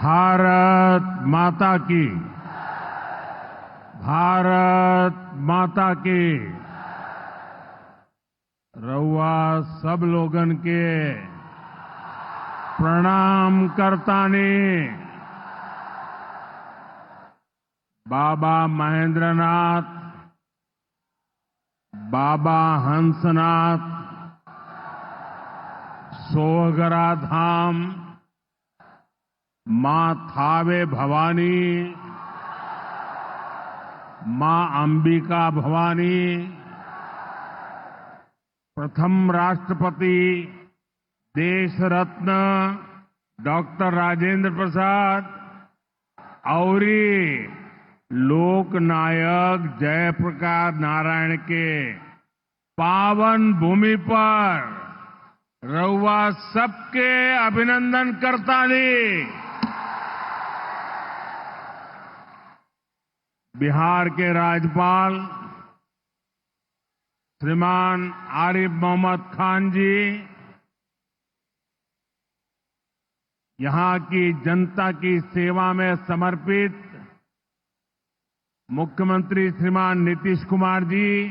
भारत माता की। भारत माता की। रउआ सब लोगन के प्रणाम करतानी। बाबा महेंद्रनाथ, बाबा हंसनाथ, सोहगरा धाम, मां थावे भवानी, मां अंबिका भवानी, प्रथम राष्ट्रपति देश रत्न डॉक्टर राजेंद्र प्रसाद और लोक नायक जयप्रकाश नारायण के पावन भूमि पर रउआ सबके अभिनंदन करतानी। बिहार के राज्यपाल श्रीमान आरिफ मोहम्मद खान जी, यहां की जनता की सेवा में समर्पित मुख्यमंत्री श्रीमान नीतीश कुमार जी,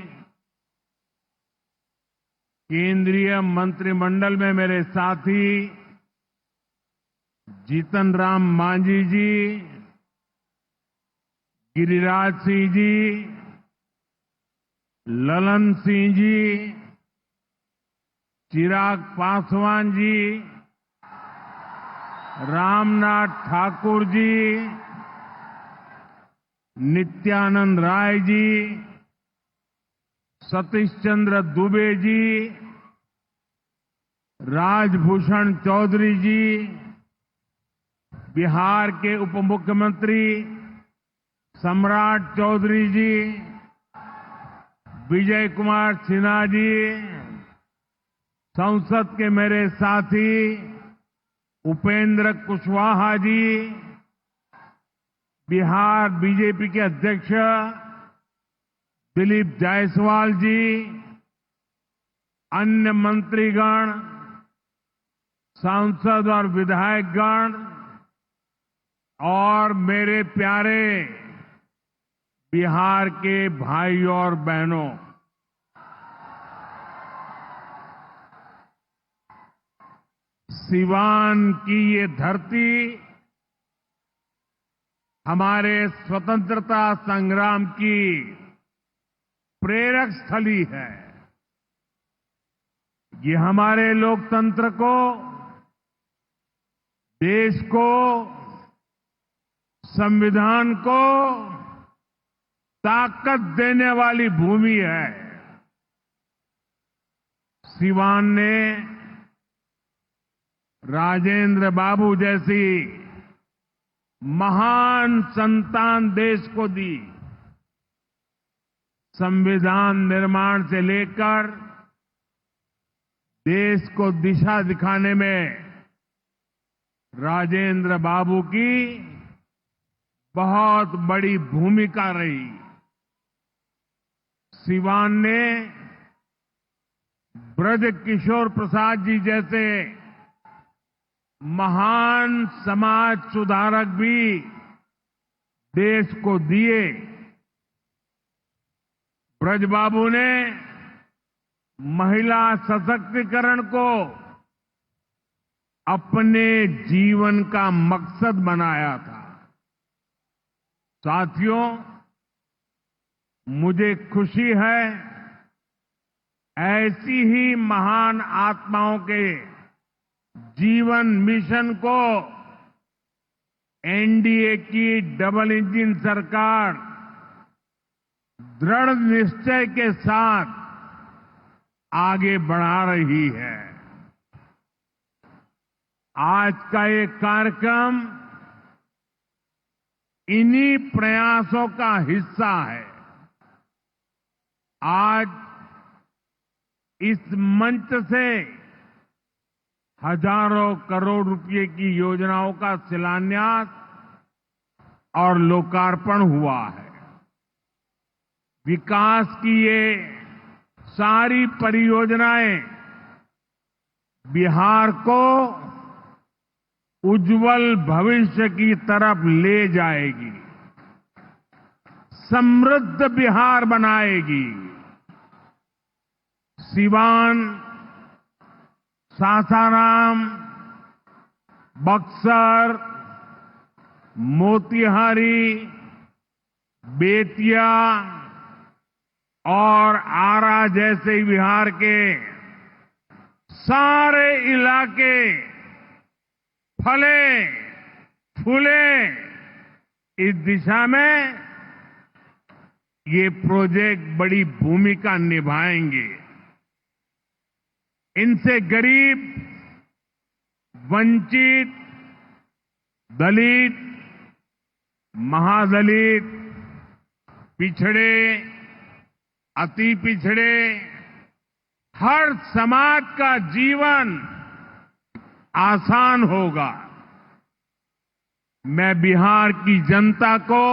केंद्रीय मंत्रिमंडल में मेरे साथी जीतन राम मांझी जी, गिरिराज सिंह जी, ललन सिंह जी, चिराग पासवान जी, रामनाथ ठाकुर जी, नित्यानंद राय जी, सतीश चंद्र दुबे जी, राजभूषण चौधरी जी, बिहार के उप मुख्यमंत्री सम्राट चौधरी जी, विजय कुमार सिन्हा जी, संसद के मेरे साथी उपेंद्र कुशवाहा जी, बिहार बीजेपी के अध्यक्ष दिलीप जायसवाल जी, अन्य मंत्रीगण, सांसद और विधायकगण और मेरे प्यारे बिहार के भाइयों और बहनों, सिवान की ये धरती हमारे स्वतंत्रता संग्राम की प्रेरक स्थली है। ये हमारे लोकतंत्र को, देश को, संविधान को ताकत देने वाली भूमि है। सिवान ने राजेंद्र बाबू जैसी महान संतान देश को दी। संविधान निर्माण से लेकर देश को दिशा दिखाने में राजेंद्र बाबू की बहुत बड़ी भूमिका रही। सिवान ने ब्रज किशोर प्रसाद जी जैसे महान समाज सुधारक भी देश को दिए। ब्रजबाबू ने महिला सशक्तिकरण को अपने जीवन का मकसद बनाया था। साथियों, मुझे खुशी है ऐसी ही महान आत्माओं के जीवन मिशन को एनडीए की डबल इंजन सरकार दृढ़ निश्चय के साथ आगे बढ़ा रही है। आज का ये कार्यक्रम इन्हीं प्रयासों का हिस्सा है। आज इस मंच से हजारों करोड़ रुपए की योजनाओं का शिलान्यास और लोकार्पण हुआ है। विकास की ये सारी परियोजनाएं बिहार को उज्जवल भविष्य की तरफ ले जाएगी, समृद्ध बिहार बनाएगी। सिवान, सासाराम, बक्सर, मोतिहारी, बेतिया और आरा जैसे बिहार के सारे इलाके फले फूले, इस दिशा में ये प्रोजेक्ट बड़ी भूमिका निभाएंगे। इनसे गरीब, वंचित, दलित, महादलित, पिछड़े, अति पिछड़े, हर समाज का जीवन आसान होगा। मैं बिहार की जनता को,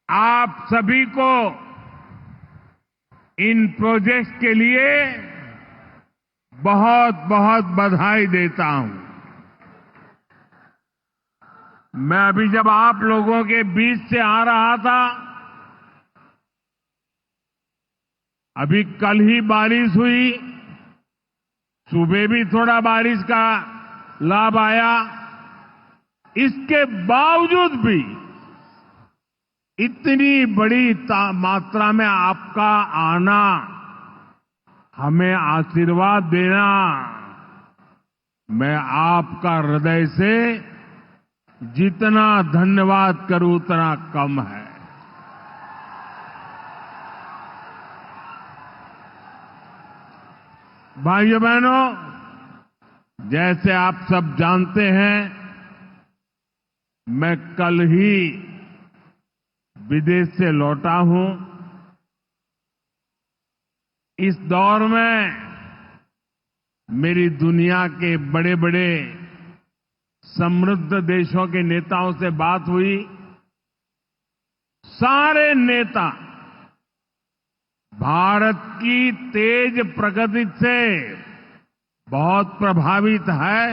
आप सभी को इन प्रोजेक्ट्स के लिए बहुत बहुत बधाई देता हूं। मैं अभी जब आप लोगों के बीच से आ रहा था, अभी कल ही बारिश हुई, सुबह भी थोड़ा बारिश का लाभ आया। इसके बावजूद भी इतनी बड़ी मात्रा में आपका आना, हमें आशीर्वाद देना, मैं आपका हृदय से जितना धन्यवाद करूं उतना कम है। भाइयों बहनों, जैसे आप सब जानते हैं, मैं कल ही विदेश से लौटा हूं। इस दौर में मेरी दुनिया के बड़े बड़े समृद्ध देशों के नेताओं से बात हुई। सारे नेता भारत की तेज प्रगति से बहुत प्रभावित है।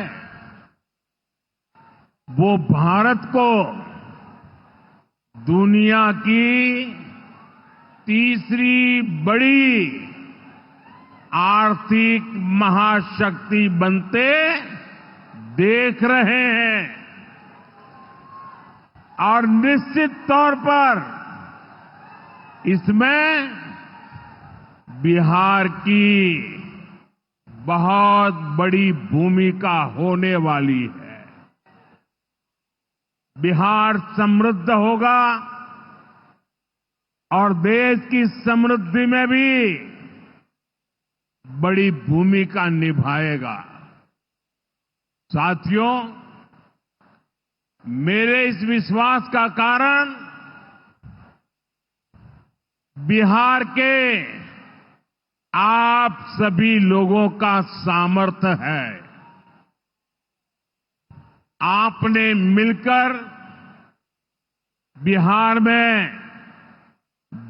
वो भारत को दुनिया की तीसरी बड़ी आर्थिक महाशक्ति बनते देख रहे हैं और निश्चित तौर पर इसमें बिहार की बहुत बड़ी भूमिका होने वाली है। बिहार समृद्ध होगा और देश की समृद्धि में भी बड़ी भूमिका निभाएगा। साथियों, मेरे इस विश्वास का कारण बिहार के आप सभी लोगों का सामर्थ्य है। आपने मिलकर बिहार में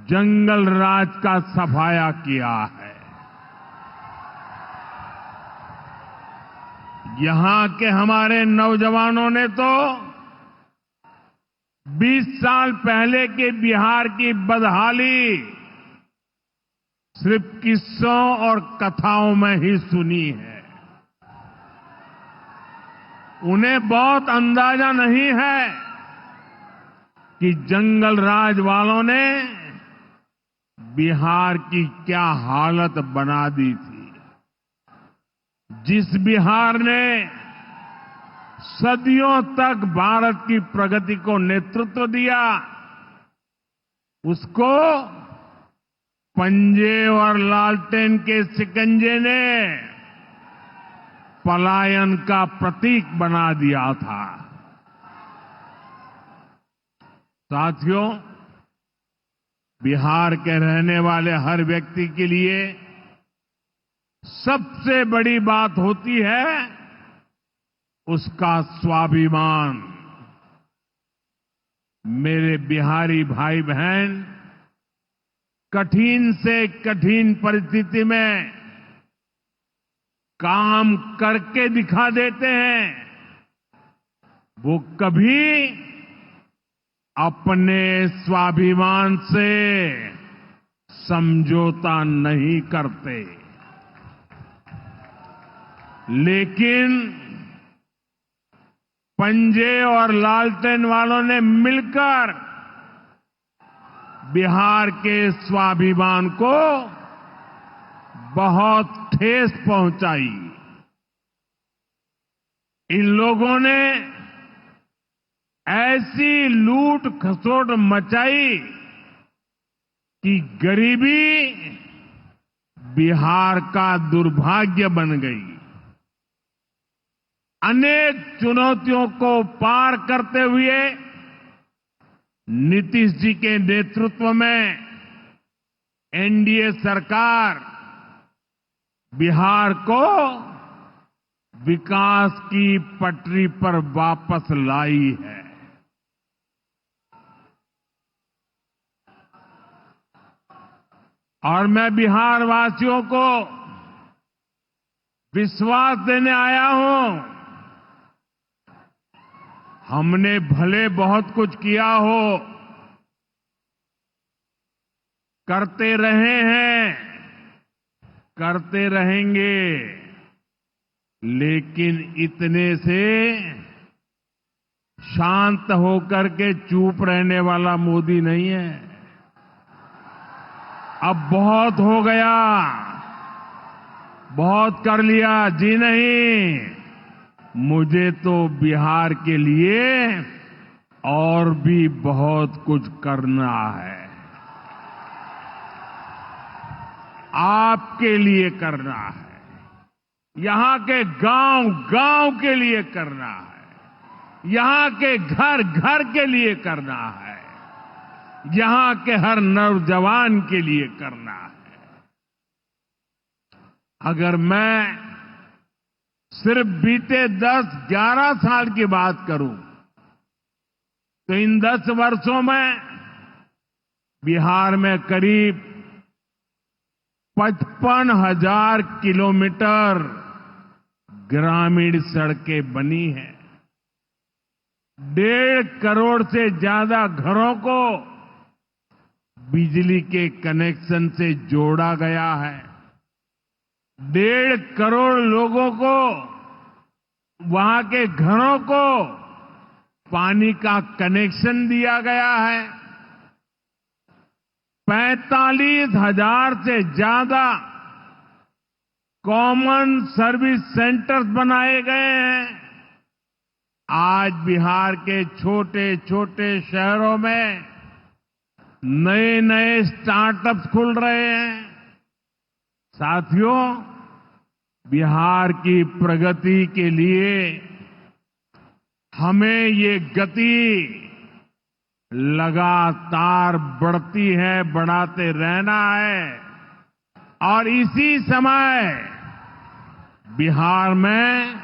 जंगल राज का सफाया किया है। यहां के हमारे नौजवानों ने तो 20 साल पहले के बिहार की बदहाली सिर्फ किस्सों और कथाओं में ही सुनी है। उन्हें बहुत अंदाजा नहीं है कि जंगल राज वालों ने बिहार की क्या हालत बना दी थी। जिस बिहार ने सदियों तक भारत की प्रगति को नेतृत्व दिया, उसको पंजे और लालटेन के शिकंजे ने पलायन का प्रतीक बना दिया था। साथियों, बिहार के रहने वाले हर व्यक्ति के लिए सबसे बड़ी बात होती है उसका स्वाभिमान। मेरे बिहारी भाई बहन कठिन से कठिन परिस्थिति में काम करके दिखा देते हैं, वो कभी अपने स्वाभिमान से समझौता नहीं करते, लेकिन पंजे और लालटेन वालों ने मिलकर बिहार के स्वाभिमान को बहुत ठेस पहुंचाई। इन लोगों ने ऐसी लूट खसोट मचाई कि गरीबी बिहार का दुर्भाग्य बन गई। अनेक चुनौतियों को पार करते हुए नीतीश जी के नेतृत्व में एनडीए सरकार बिहार को विकास की पटरी पर वापस लाई है। और मैं बिहार वासियों को विश्वास देने आया हूं, हमने भले बहुत कुछ किया हो, करते रहे हैं, करते रहेंगे, लेकिन इतने से शांत होकर के चुप रहने वाला मोदी नहीं है। अब बहुत हो गया, बहुत कर लिया जी नहीं, मुझे तो बिहार के लिए और भी बहुत कुछ करना है, आपके लिए करना है, यहां के गांव गांव के लिए करना है, यहां के घर घर के लिए करना है, यहां के हर नौजवान के लिए करना है। अगर मैं सिर्फ बीते 10-11 साल की बात करूं तो इन 10 वर्षों में बिहार में करीब 55,000 किलोमीटर ग्रामीण सड़कें बनी हैं। 1.5 करोड़ से ज्यादा घरों को बिजली के कनेक्शन से जोड़ा गया है। 1.5 करोड़ लोगों को, वहां के घरों को पानी का कनेक्शन दिया गया है। 45,000 से ज्यादा कॉमन सर्विस सेंटर्स बनाए गए हैं। आज बिहार के छोटे छोटे शहरों में नए नए स्टार्टअप्स खुल रहे हैं। साथियों, बिहार की प्रगति के लिए हमें ये गति लगातार बढ़ती है, बढ़ाते रहना है। और इसी समय बिहार में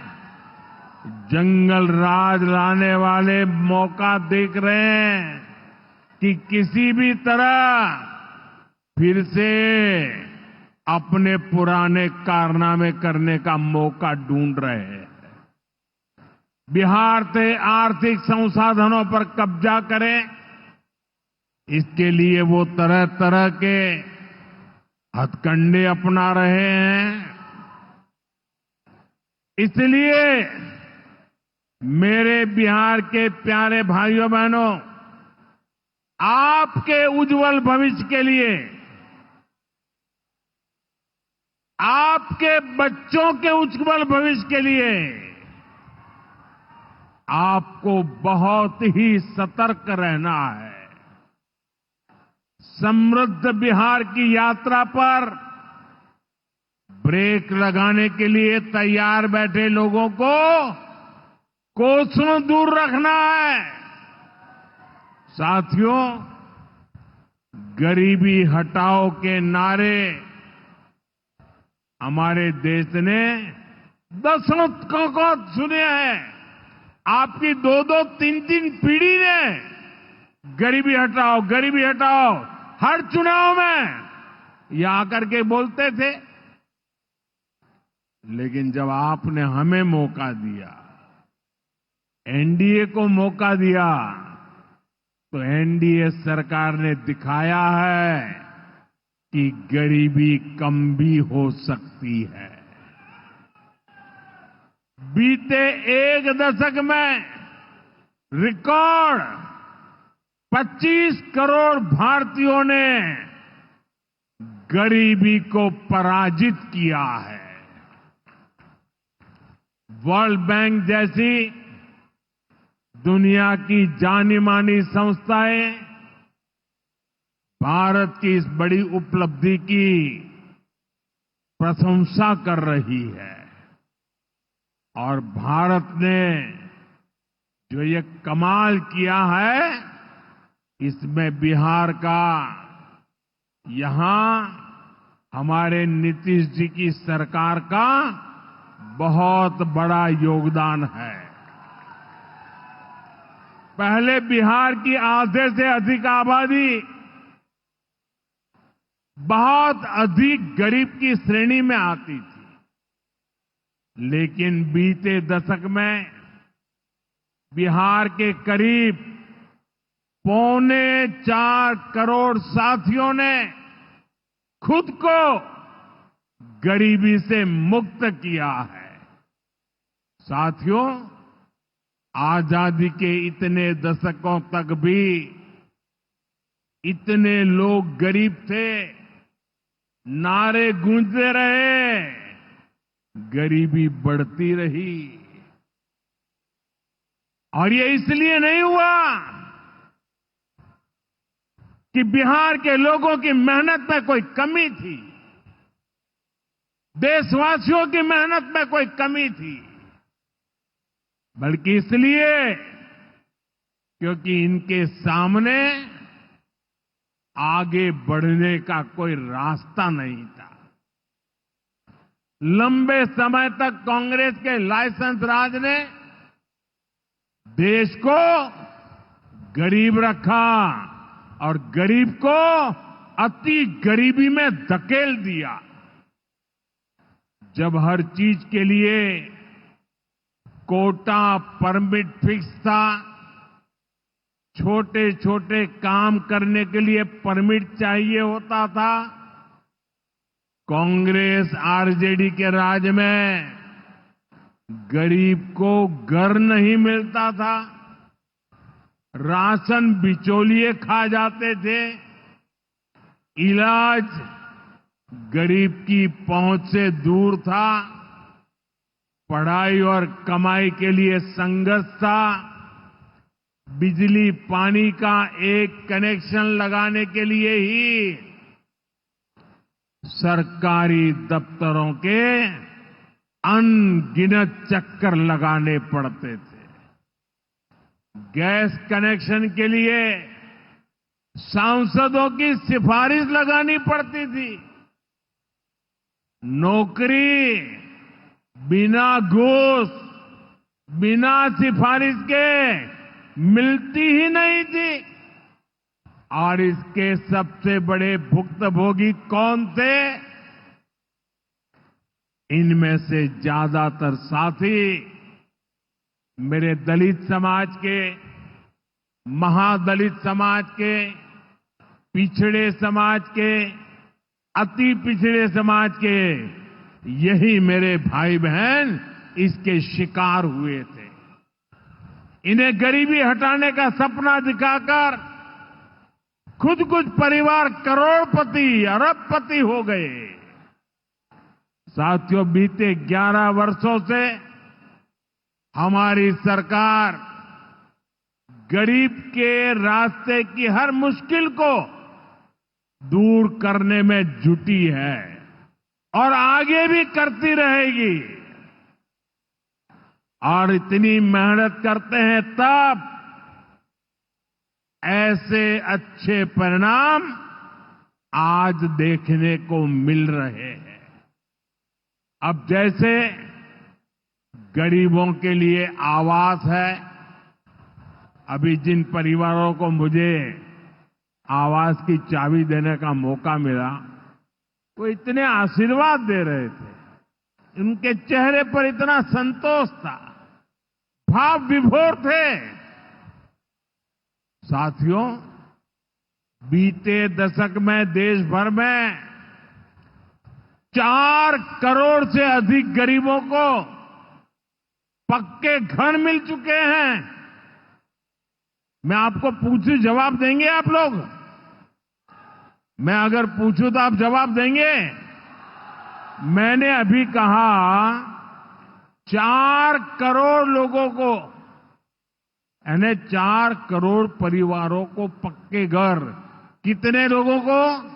जंगल राज लाने वाले मौका देख रहे हैं कि किसी भी तरह फिर से अपने पुराने कारनामे करने का मौका ढूंढ रहे हैं। बिहार से आर्थिक संसाधनों पर कब्जा करें, इसके लिए वो तरह तरह के हथकंडे अपना रहे हैं। इसलिए मेरे बिहार के प्यारे भाइयों बहनों, आपके उज्जवल भविष्य के लिए, आपके बच्चों के उज्जवल भविष्य के लिए आपको बहुत ही सतर्क रहना है। समृद्ध बिहार की यात्रा पर ब्रेक लगाने के लिए तैयार बैठे लोगों को कोसों दूर रखना है। साथियों, गरीबी हटाओ के नारे हमारे देश ने दशकों को सुने हैं। आपकी 2-2, 3-3 पीढ़ी ने गरीबी हटाओ, गरीबी हटाओ हर चुनाव में ये आकर के बोलते थे। लेकिन जब आपने हमें मौका दिया, एनडीए को मौका दिया तो एनडीए सरकार ने दिखाया है कि गरीबी कम भी हो सकती है। बीते एक दशक में रिकॉर्ड 25 करोड़ भारतीयों ने गरीबी को पराजित किया है। वर्ल्ड बैंक जैसी दुनिया की जानी मानी संस्थाएं भारत की इस बड़ी उपलब्धि की प्रशंसा कर रही है और भारत ने जो ये कमाल किया है इसमें बिहार का यहां हमारे नीतीश जी की सरकार का बहुत बड़ा योगदान है। पहले बिहार की आधे से अधिक आबादी बहुत अधिक गरीब की श्रेणी में आती थी, लेकिन बीते दशक में बिहार के करीब 4.25 करोड़ साथियों ने खुद को गरीबी से मुक्त किया है। साथियों, आजादी के इतने दशकों तक भी इतने लोग गरीब थे, नारे गूंजते रहे, गरीबी बढ़ती रही। और ये इसलिए नहीं हुआ कि बिहार के लोगों की मेहनत में कोई कमी थी, देशवासियों की मेहनत में कोई कमी थी, बल्कि इसलिए क्योंकि इनके सामने आगे बढ़ने का कोई रास्ता नहीं था। लंबे समय तक कांग्रेस के लाइसेंस राज ने देश को गरीब रखा और गरीब को अति गरीबी में धकेल दिया। जब हर चीज के लिए कोटा परमिट फिक्स था, छोटे छोटे काम करने के लिए परमिट चाहिए होता था, कांग्रेस आरजेडी के राज में गरीब को घर नहीं मिलता था, राशन बिचौलिए खा जाते थे, इलाज गरीब की पहुंच से दूर था, पढ़ाई और कमाई के लिए संघर्ष था, बिजली पानी का एक कनेक्शन लगाने के लिए ही सरकारी दफ्तरों के अनगिनत चक्कर लगाने पड़ते थे। गैस कनेक्शन के लिए सांसदों की सिफारिश लगानी पड़ती थी। नौकरी बिना घूस, बिना सिफारिश के मिलती ही नहीं थी। और इसके सबसे बड़े भुक्तभोगी कौन थे? इनमें से ज्यादातर साथी मेरे दलित समाज के, महादलित समाज के, पिछड़े समाज के, अति पिछड़े समाज के, यही मेरे भाई बहन इसके शिकार हुए थे। इन्हें गरीबी हटाने का सपना दिखाकर खुद कुछ परिवार करोड़पति, अरबपति हो गए। साथियों, बीते 11 वर्षों से हमारी सरकार गरीब के रास्ते की हर मुश्किल को दूर करने में जुटी है और आगे भी करती रहेगी। और इतनी मेहनत करते हैं तब ऐसे अच्छे परिणाम आज देखने को मिल रहे हैं। अब जैसे गरीबों के लिए आवास है, अभी जिन परिवारों को मुझे आवास की चाबी देने का मौका मिला, वो इतने आशीर्वाद दे रहे थे, उनके चेहरे पर इतना संतोष था, भाव विभोर थे। साथियों, बीते दशक में देश भर में 4 करोड़ से अधिक गरीबों को पक्के घर मिल चुके हैं। मैं आपको पूछूं, जवाब देंगे आप लोग? मैं अगर पूछूं तो आप जवाब देंगे? मैंने अभी कहा 4 करोड़ लोगों को, यानी 4 करोड़ परिवारों को पक्के घर। कितने लोगों को?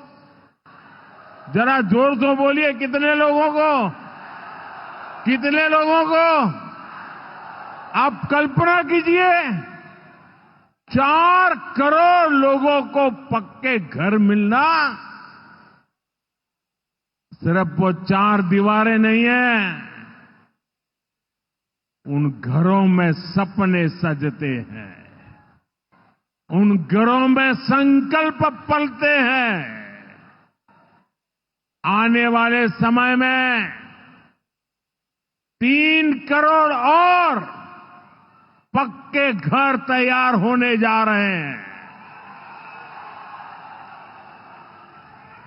जरा जोर से बोलिए, कितने लोगों को? कितने लोगों को? आप कल्पना कीजिए, 4 करोड़ लोगों को पक्के घर मिलना। सिर्फ वो 4 दीवारें नहीं है, उन घरों में सपने सजते हैं, उन घरों में संकल्प पलते हैं। आने वाले समय में 3 करोड़ और पक्के घर तैयार होने जा रहे हैं।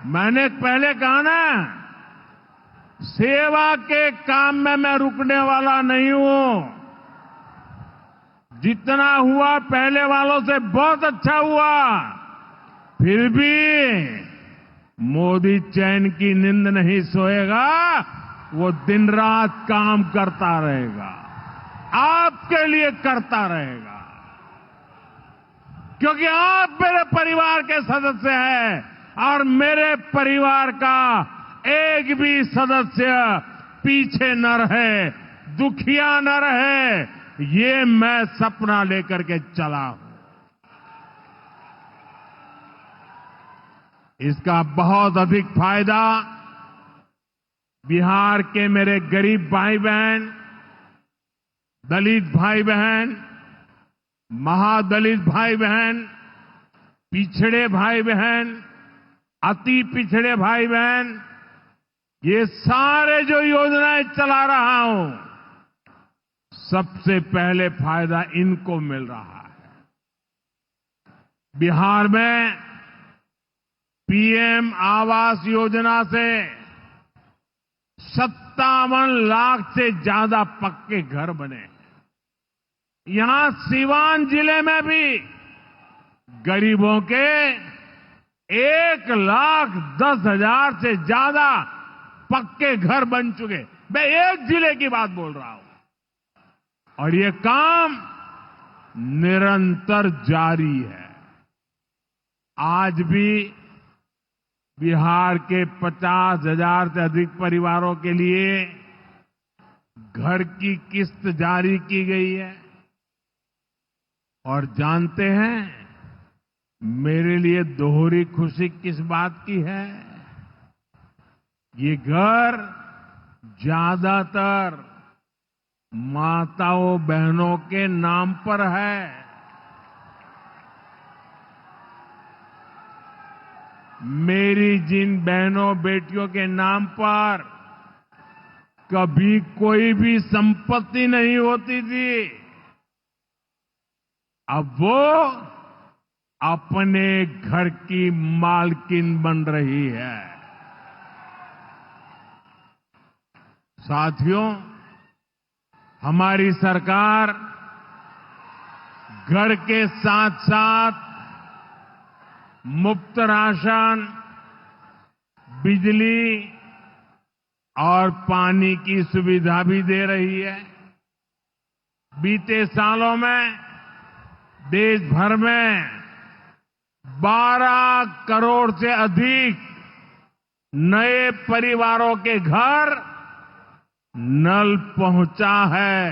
मैंने पहले कहा ना, सेवा के काम में मैं रुकने वाला नहीं हूं। जितना हुआ पहले वालों से बहुत अच्छा हुआ, फिर भी मोदी चैन की नींद नहीं सोएगा, वो दिन रात काम करता रहेगा, आपके लिए करता रहेगा। क्योंकि आप मेरे परिवार के सदस्य हैं और मेरे परिवार का एक भी सदस्य पीछे न रहे, दुखिया न रहे, ये मैं सपना लेकर के चला हूं। इसका बहुत अधिक फायदा बिहार के मेरे गरीब भाई बहन, दलित भाई बहन, महादलित भाई बहन, पिछड़े भाई बहन, अति पिछड़े भाई बहन, ये सारे जो योजनाएं चला रहा हूं, सबसे पहले फायदा इनको मिल रहा है। बिहार में पीएम आवास योजना से 57 लाख से ज्यादा पक्के घर बने। यहां सीवान जिले में भी गरीबों के 1,10,000 से ज्यादा पक्के घर बन चुके। मैं एक जिले की बात बोल रहा हूं और ये काम निरंतर जारी है। आज भी बिहार के 50,000 से अधिक परिवारों के लिए घर की किस्त जारी की गई है। और जानते हैं मेरे लिए दोहरी खुशी किस बात की है? ये घर ज्यादातर माताओं बहनों के नाम पर है। मेरी जिन बहनों बेटियों के नाम पर कभी कोई भी संपत्ति नहीं होती थी, अब वो अपने घर की मालकिन बन रही है। साथियों, हमारी सरकार घर के साथ साथ मुफ्त राशन, बिजली और पानी की सुविधा भी दे रही है। बीते सालों में देश भर में 12 करोड़ से अधिक नए परिवारों के घर नल पहुंचा है।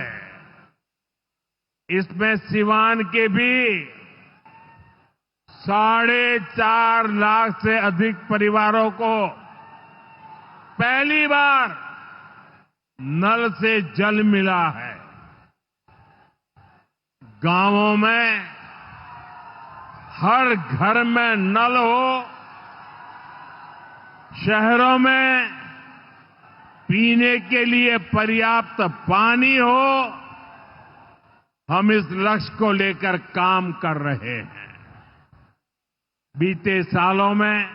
इसमें सिवान के भी 4.5 लाख से अधिक परिवारों को पहली बार नल से जल मिला है। गांवों में हर घर में नल हो, शहरों में पीने के लिए पर्याप्त पानी हो, हम इस लक्ष्य को लेकर काम कर रहे हैं। बीते सालों में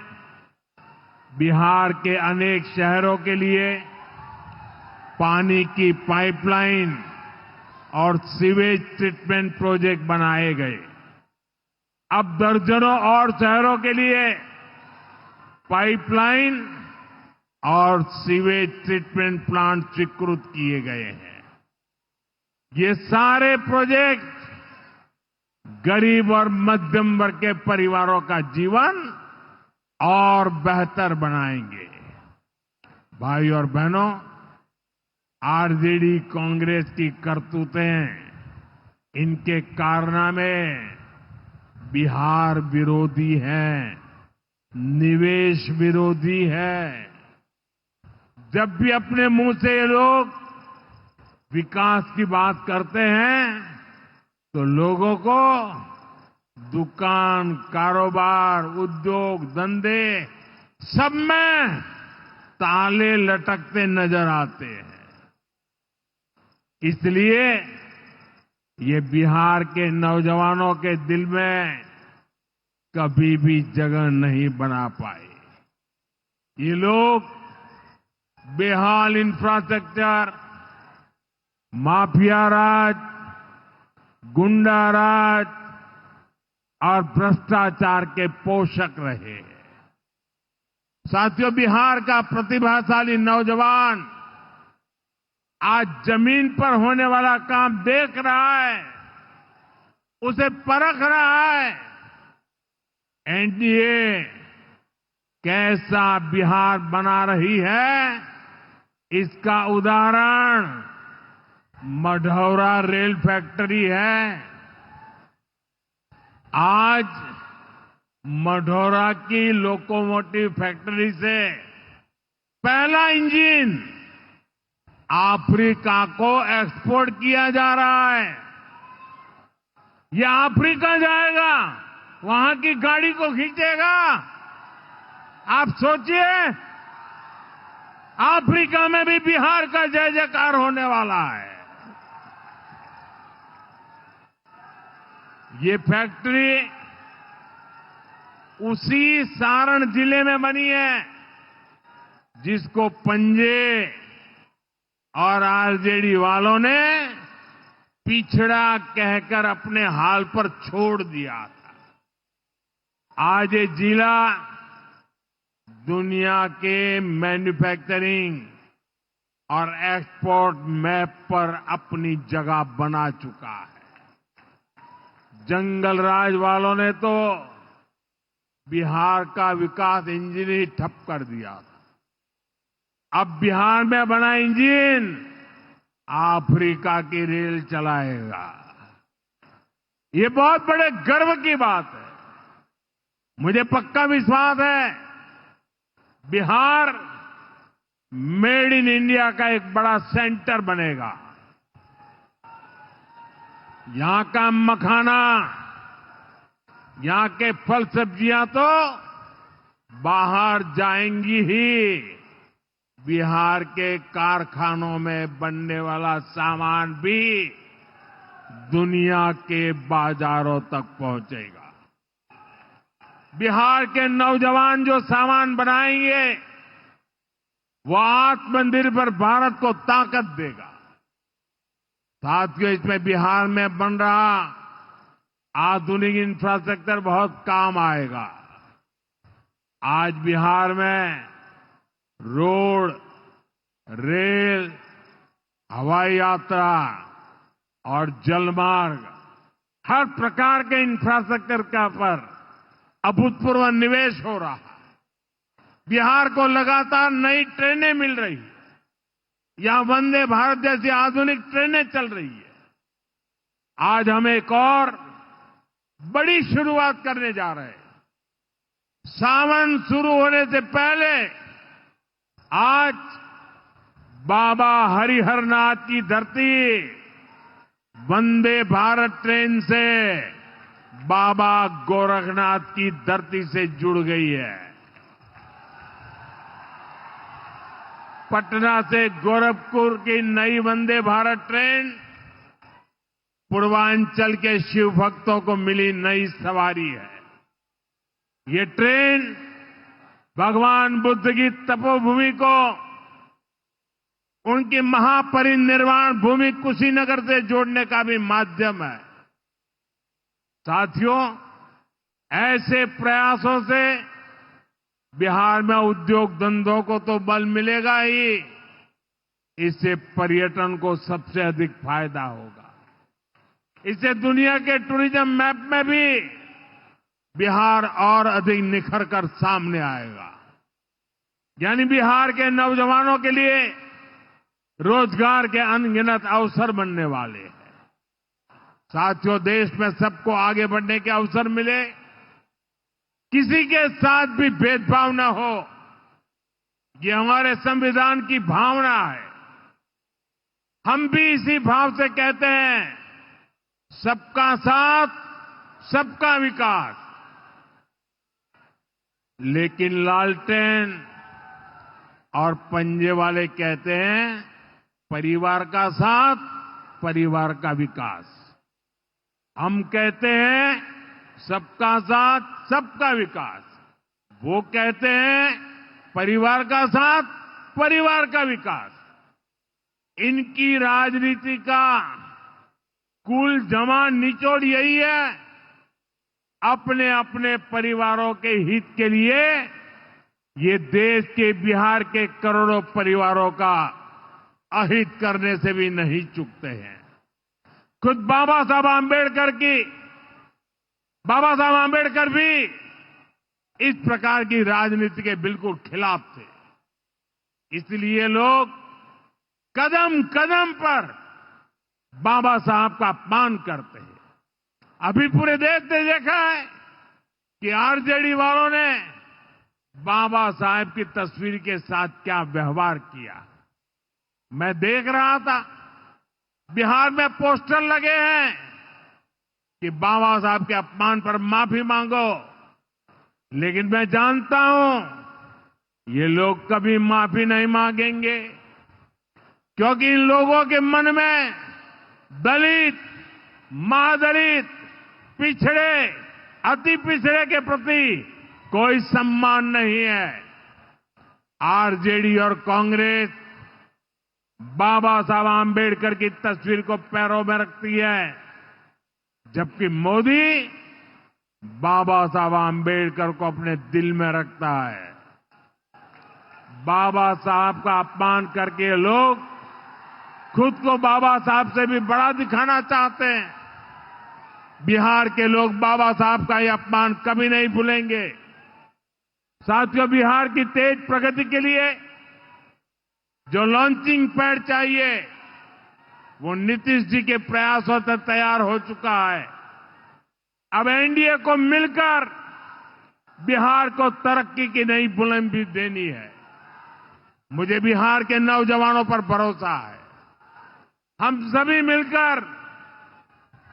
बिहार के अनेक शहरों के लिए पानी की पाइपलाइन और सीवेज ट्रीटमेंट प्रोजेक्ट बनाए गए। अब दर्जनों और शहरों के लिए पाइपलाइन और सीवेज ट्रीटमेंट प्लांट स्वीकृत किए गए हैं। ये सारे प्रोजेक्ट गरीब और मध्यम वर्ग के परिवारों का जीवन और बेहतर बनाएंगे। भाई और बहनों, आरजेडी कांग्रेस की करतूतें, इनके कारनामे बिहार विरोधी हैं, निवेश विरोधी है। जब भी अपने मुंह से ये लोग विकास की बात करते हैं तो लोगों को दुकान, कारोबार, उद्योग, धंधे सब में ताले लटकते नजर आते हैं। इसलिए ये बिहार के नौजवानों के दिल में कभी भी जगह नहीं बना पाए। ये लोग बेहाल इंफ्रास्ट्रक्चर, माफिया राज, गुंडा राज और भ्रष्टाचार के पोषक रहे हैं। साथियों, बिहार का प्रतिभाशाली नौजवान आज जमीन पर होने वाला काम देख रहा है, उसे परख रहा है। एनडीए कैसा बिहार बना रही है, इसका उदाहरण मढ़ौरा रेल फैक्ट्री है। आज मढ़ौरा की लोकोमोटिव फैक्ट्री से पहला इंजन अफ्रीका को एक्सपोर्ट किया जा रहा है। यह अफ्रीका जाएगा, वहां की गाड़ी को खींचेगा। आप सोचिए, अफ्रीका में भी बिहार का जय जयकार होने वाला है। ये फैक्ट्री उसी सारण जिले में बनी है जिसको पंजे और आरजेडी वालों ने पिछड़ा कहकर अपने हाल पर छोड़ दिया था। आज ये जिला दुनिया के मैन्युफैक्चरिंग और एक्सपोर्ट मैप पर अपनी जगह बना चुका है। जंगल राज वालों ने तो बिहार का विकास इंजन ही ठप कर दिया था। अब बिहार में बना इंजन अफ्रीका की रेल चलाएगा। ये बहुत बड़े गर्व की बात है। मुझे पक्का विश्वास है बिहार मेड इन इंडिया का एक बड़ा सेंटर बनेगा। यहां का मखाना, यहां के फल सब्जियां तो बाहर जाएंगी ही। बिहार के कारखानों में बनने वाला सामान भी दुनिया के बाजारों तक पहुंचेगा। बिहार के नौजवान जो सामान बनाएंगे वो आत्मनिर्भर भारत को ताकत देगा। साथियों, इसमें बिहार में बन रहा आधुनिक इंफ्रास्ट्रक्चर बहुत काम आएगा। आज बिहार में रोड, रेल, हवाई यात्रा और जलमार्ग, हर प्रकार के इंफ्रास्ट्रक्चर का पर अभूतपूर्व निवेश हो रहा है। बिहार को लगातार नई ट्रेनें मिल रही है। यहां वंदे भारत जैसी आधुनिक ट्रेनें चल रही है। आज हम एक और बड़ी शुरुआत करने जा रहे हैं। सावन शुरू होने से पहले आज बाबा हरिहरनाथ की धरती वंदे भारत ट्रेन से बाबा गोरखनाथ की धरती से जुड़ गई है। पटना से गोरखपुर की नई वंदे भारत ट्रेन पूर्वांचल के शिव भक्तों को मिली नई सवारी है। ये ट्रेन भगवान बुद्ध की तपोभूमि को उनकी महापरिनिर्वाण भूमि कुशीनगर से जोड़ने का भी माध्यम है। साथियों, ऐसे प्रयासों से बिहार में उद्योग धंधों को तो बल मिलेगा ही, इससे पर्यटन को सबसे अधिक फायदा होगा। इससे दुनिया के टूरिज्म मैप में भी बिहार और अधिक निखर कर सामने आएगा। यानी बिहार के नौजवानों के लिए रोजगार के अनगिनत अवसर बनने वाले हैं। साथियों, देश में सबको आगे बढ़ने के अवसर मिले, किसी के साथ भी भेदभाव न हो, ये हमारे संविधान की भावना है। हम भी इसी भाव से कहते हैं, सबका साथ, सबका विकास। लेकिन लालटेन और पंजे वाले कहते हैं, परिवार का साथ, परिवार का विकास। हम कहते हैं सबका साथ, सबका विकास। वो कहते हैं परिवार का साथ, परिवार का विकास। इनकी राजनीति का कुल जमा निचोड़ यही है, अपने अपने परिवारों के हित के लिए ये देश के बिहार के करोड़ों परिवारों का अहित करने से भी नहीं चूकते हैं। खुद बाबा साहब आंबेडकर भी इस प्रकार की राजनीति के बिल्कुल खिलाफ थे। इसलिए लोग कदम कदम पर बाबा साहब का अपमान करते हैं। अभी पूरे देश ने देखा है कि आरजेडी वालों ने बाबा साहब की तस्वीर के साथ क्या व्यवहार किया। मैं देख रहा था, बिहार में पोस्टर लगे हैं कि बाबा साहब के अपमान पर माफी मांगो। लेकिन मैं जानता हूं ये लोग कभी माफी नहीं मांगेंगे, क्योंकि इन लोगों के मन में दलित, महादलित, पिछड़े, अति पिछड़े के प्रति कोई सम्मान नहीं है। आरजेडी और कांग्रेस बाबा साहब आंबेडकर की तस्वीर को पैरों में रखती है, जबकि मोदी बाबा साहब आंबेडकर को अपने दिल में रखता है। बाबा साहब का अपमान करके लोग खुद को बाबा साहब से भी बड़ा दिखाना चाहते हैं। बिहार के लोग बाबा साहब का यह अपमान कभी नहीं भूलेंगे। साथियों, बिहार की तेज प्रगति के लिए जो लॉन्चिंग पैड चाहिए वो नीतीश जी के प्रयासों से तैयार हो चुका है। अब एनडीए को मिलकर बिहार को तरक्की की नई बुलंदी देनी है। मुझे बिहार के नौजवानों पर भरोसा है। हम सभी मिलकर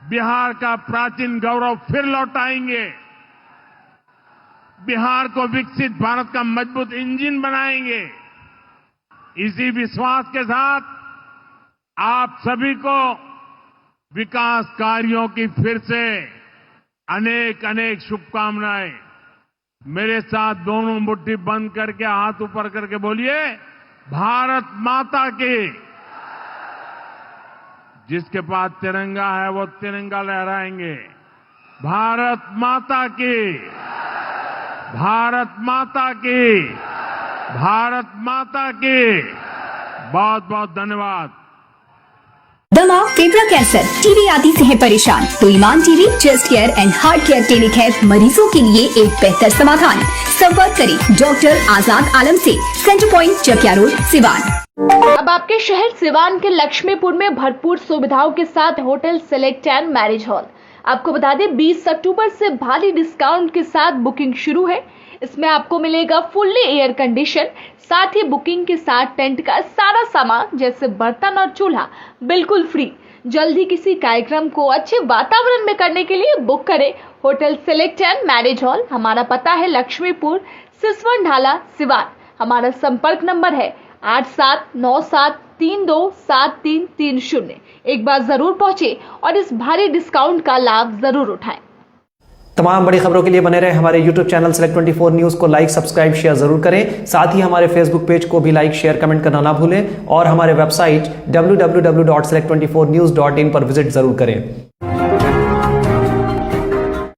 बिहार का प्राचीन गौरव फिर लौटाएंगे। बिहार को विकसित भारत का मजबूत इंजन बनाएंगे। इसी विश्वास के साथ आप सभी को विकास कार्यों की फिर से अनेक अनेक शुभकामनाएं। मेरे साथ दोनों मुट्ठी बंद करके हाथ ऊपर करके बोलिए, भारत माता की। जिसके पास तिरंगा है वो तिरंगा लहराएंगे। भारत माता की, भारत माता की, भारत माता की। बहुत बहुत धन्यवाद। दमा, फेफड़ा कैंसर, टीबी आदि से है परेशान तो Iman TB, chest care and heart care clinic है मरीजों के लिए एक बेहतर समाधान। संपर्क करें डॉक्टर आजाद आलम से, centre point, Chakia road, Siwan. अब आपके शहर सिवान के लक्ष्मीपुर में भरपूर सुविधाओं के साथ hotel select and marriage hall. आपको बता दें 20 अक्टूबर से भारी डिस्काउंट के साथ बुकिंग शुरू है। इसमें आपको मिलेगा फुल्ली एयर कंडीशन, साथ ही बुकिंग के साथ टेंट का सारा सामान जैसे बर्तन और चूल्हा बिल्कुल फ्री। जल्द ही किसी कार्यक्रम को अच्छे वातावरण में करने के लिए बुक करें hotel select and marriage hall. हमारा पता है लक्ष्मीपुर, सिसवन ढाला, सिवान। हमारा संपर्क नंबर है 8797 727330। एक बार जरूर पहुंचे और इस भारी डिस्काउंट का लाभ जरूर उठाएं। तमाम बड़ी खबरों के लिए बने रहे हमारे YouTube चैनल Select 24 न्यूज को लाइक, सब्सक्राइब, शेयर जरूर करें। साथ ही हमारे Facebook पेज को भी लाइक, शेयर, कमेंट करना ना भूलें और हमारे वेबसाइट www.select24news.in पर विजिट जरूर करें।